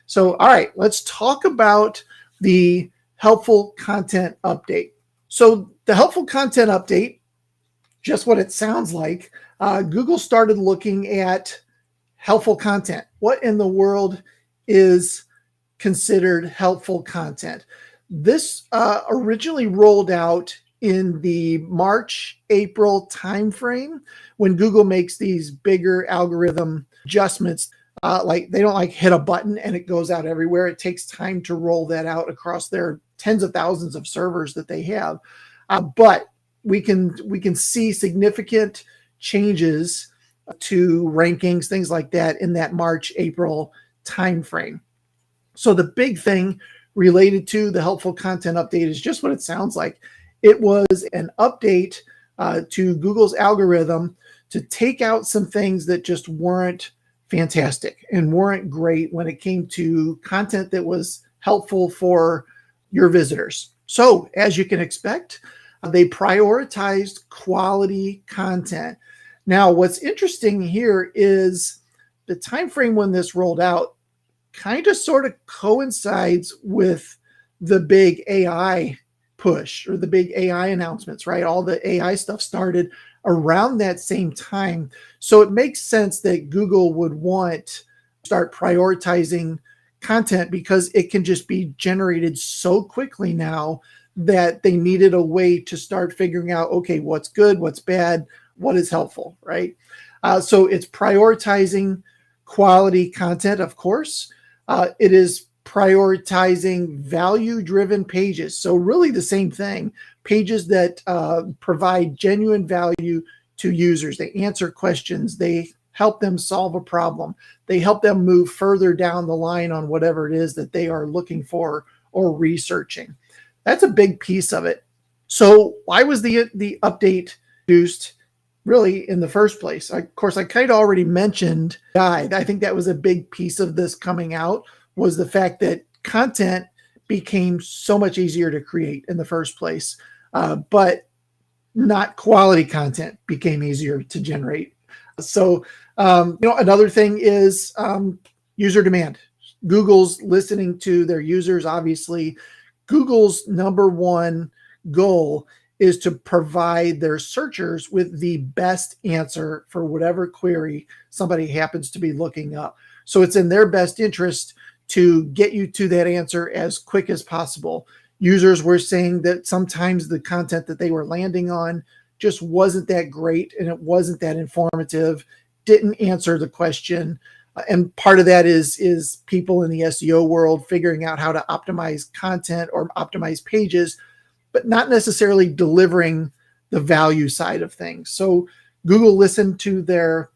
So, all right, let's talk about the helpful content update. So, the helpful content update, just what it sounds like, Google started looking at helpful content. What in the world is considered helpful content? This originally rolled out in the March, April timeframe when Google makes these bigger algorithm adjustments. Like they don't like hit a button and it goes out everywhere. It takes time to roll that out across their tens of thousands of servers that they have. But we can see significant changes to rankings, things like that in that March, April timeframe. So the big thing related to the helpful content update is just what it sounds like. It was an update to Google's algorithm to take out some things that just weren't fantastic and weren't great when it came to content that was helpful for your visitors. So as you can expect, they prioritized quality content. Now, what's interesting here is the time frame when this rolled out kind of sort of coincides with the big AI push or the big AI announcements, right? All the AI stuff started around that same time. So it makes sense that Google would want to start prioritizing content because it can just be generated so quickly now that they needed a way to start figuring out, okay, what's good, what's bad, what is helpful, right? So it's prioritizing quality content, of course. It is prioritizing value-driven pages. So really the same thing, pages that provide genuine value to users. They answer questions. They help them solve a problem. They help them move further down the line on whatever it is that they are looking for or researching. That's a big piece of it. So why was the update introduced really in the first place? Of course, I kind of already mentioned guide. I think that was a big piece of this coming out, was the fact that content became so much easier to create in the first place, but not quality content became easier to generate. So, another thing is user demand. Google's listening to their users. Obviously, Google's number one goal is to provide their searchers with the best answer for whatever query somebody happens to be looking up. So it's in their best interest to get you to that answer as quick as possible. Users were saying that sometimes the content that they were landing on just wasn't that great and it wasn't that informative, didn't answer the question. And part of that is people in the SEO world figuring out how to optimize content or optimize pages, but not necessarily delivering the value side of things. So Google listened to their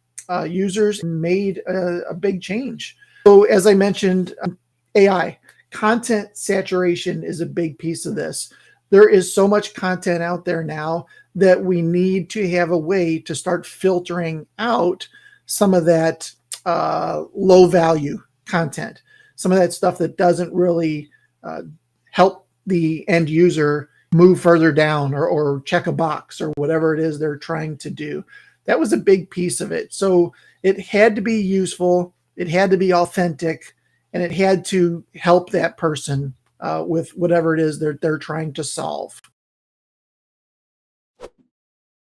users and made a big change. So as I mentioned, AI, content saturation is a big piece of this. There is so much content out there now that we need to have a way to start filtering out some of that low value content, some of that stuff that doesn't really help the end user move further down or check a box or whatever it is they're trying to do. That was a big piece of it. So it had to be useful, it had to be authentic, and it had to help that person with whatever it is they're trying to solve.